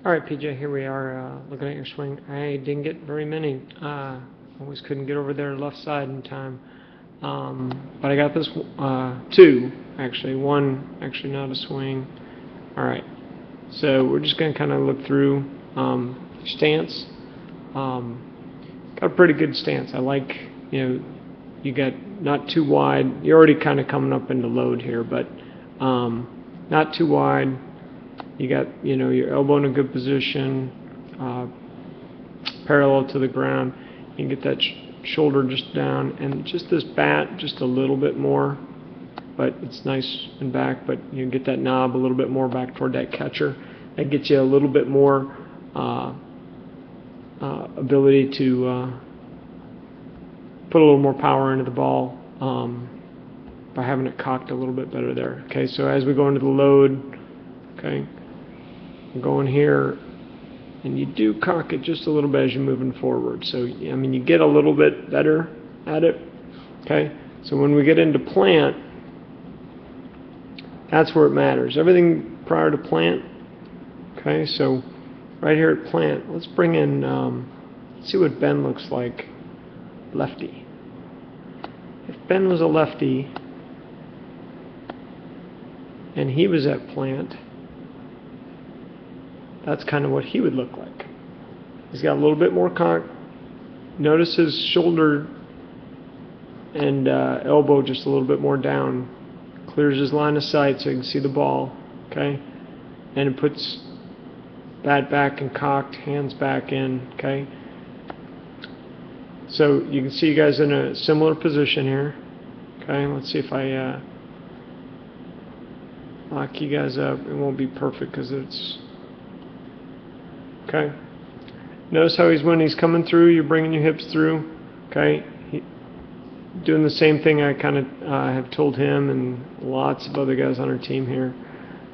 Alright, PJ, here we are looking at your swing. I didn't get very many. Always couldn't get over there left side in time. But I got this two, actually. One, actually not a swing. Alright, so we're just going to kind of look through stance. Got a pretty good stance. I like, you got not too wide. You're already kind of coming up into load here, but not too wide. You got, your elbow in a good position, parallel to the ground. You can get that shoulder just down, and just this bat just a little bit more, but it's nice and back, but you get that knob a little bit more back toward that catcher. That gets you a little bit more ability to put a little more power into the ball by having it cocked a little bit better there. Okay, so as we go into the load, okay, we're going here, and you do cock it just a little bit as you're moving forward. So, I mean, you get a little bit better at it. Okay, so when we get into plant, that's where it matters. Everything prior to plant. Okay, so right here at plant, let's bring in, let's see what Ben looks like. Lefty. If Ben was a lefty and he was at plant, that's kind of what he would look like. He's got a little bit more cock. Notice his shoulder and elbow just a little bit more down. Clears his line of sight so you can see the ball. Okay, and it puts bat back and cocked, hands back in. Okay, so you can see you guys in a similar position here. Okay, let's see if I lock you guys up. It won't be perfect because it's okay. Notice how when he's coming through, you're bringing your hips through. Okay, doing the same thing I kind of have told him and lots of other guys on our team here.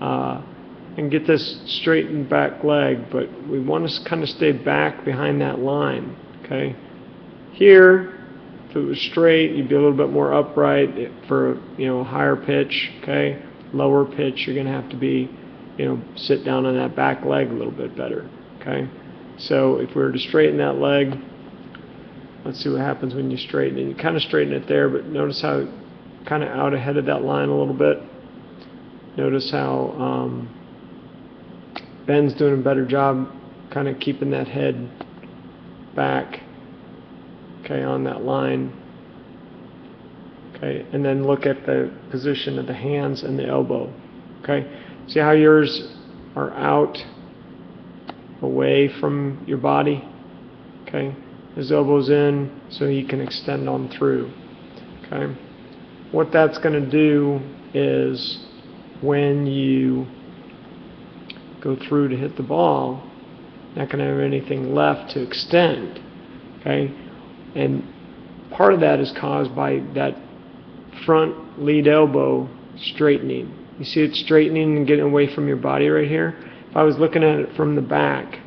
And get this straightened back leg, but we want to kind of stay back behind that line. Okay, here, if it was straight, you'd be a little bit more upright for a higher pitch. Okay, lower pitch, you're going to have to be, sit down on that back leg a little bit better. Okay, so if we were to straighten that leg, let's see what happens when you straighten it. You kind of straighten it there, but notice how kind of out ahead of that line a little bit. Notice how Ben's doing a better job kind of keeping that head back, okay, on that line. Okay, and then look at the position of the hands and the elbow. Okay, see how yours are out away from your body. Okay, his elbow's in so he can extend on through. Okay, what that's going to do is when you go through to hit the ball, not going to have anything left to extend. Okay, and part of that is caused by that front lead elbow straightening. You see it straightening and getting away from your body right here? If I was looking at it from the back,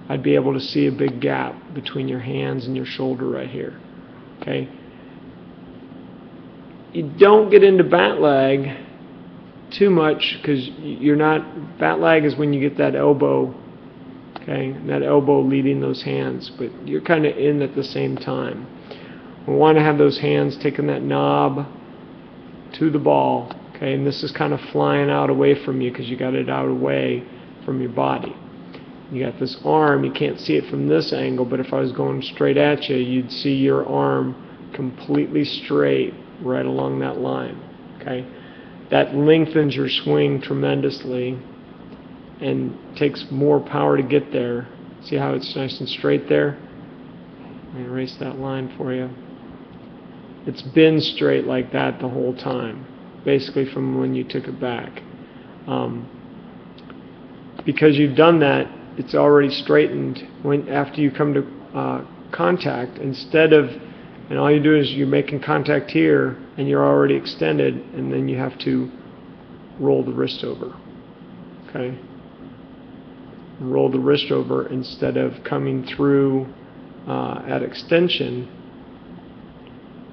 I'd be able to see a big gap between your hands and your shoulder right here. Okay, you don't get into bat leg too much because you're not, bat lag is when you get that elbow, okay, that elbow leading those hands, but you're kind of in at the same time. We want to have those hands taking that knob to the ball, okay, and this is kind of flying out away from you because you got it out away from your body. You got this arm, you can't see it from this angle, but if I was going straight at you, you'd see your arm completely straight right along that line. Okay, that lengthens your swing tremendously and takes more power to get there. See how it's nice and straight there? Let me erase that line for you. It's been straight like that the whole time, basically from when you took it back. Because you've done that, it's already straightened after you come to contact. Instead of, and all you do is you're making contact here and you're already extended, and then you have to roll the wrist over. Okay? Roll the wrist over instead of coming through at extension.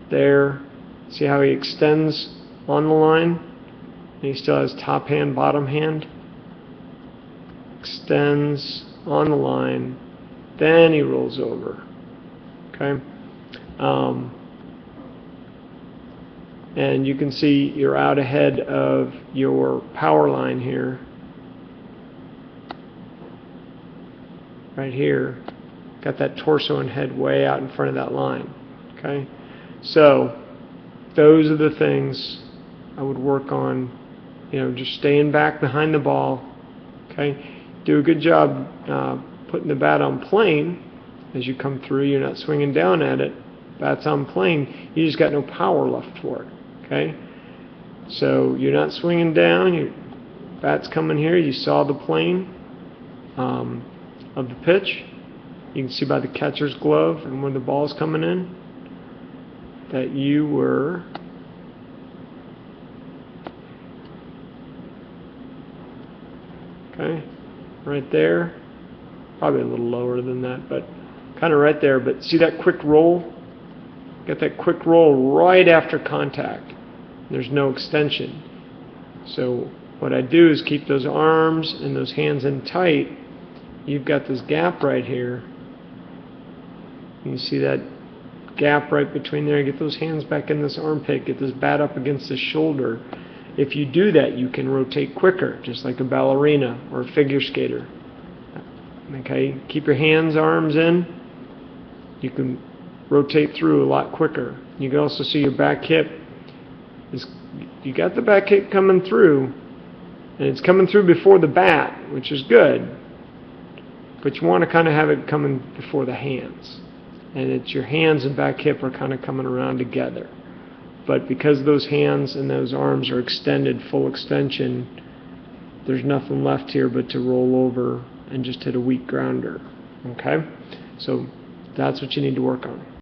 There, see how he extends on the line? And he still has top hand, bottom hand. extends on the line, then he rolls over. Okay? And you can see you're out ahead of your power line here. Right here. Got that torso and head way out in front of that line. Okay? So, those are the things I would work on. You know, just staying back behind the ball. Okay? Do a good job putting the bat on plane as you come through. You're not swinging down at it. Bat's on plane. You just got no power left for it. Okay? So you're not swinging down. Your bat's coming here. You saw the plane of the pitch. You can see by the catcher's glove and when the ball's coming in that you were right there. Probably a little lower than that, but kind of right there. But see that quick roll? Get that quick roll right after contact. There's no extension. So what I do is keep those arms and those hands in tight. You've got this gap right here. You see that gap right between there. Get those hands back in this armpit. Get this bat up against the shoulder. If you do that, you can rotate quicker, just like a ballerina or a figure skater. Okay, keep your hands, arms in. You can rotate through a lot quicker. You can also see your back hip. You got the back hip coming through, and it's coming through before the bat, which is good. But you want to kind of have it coming before the hands. And it's your hands and back hip are kind of coming around together. But because those hands and those arms are extended, full extension, there's nothing left here but to roll over and just hit a weak grounder. Okay? So that's what you need to work on.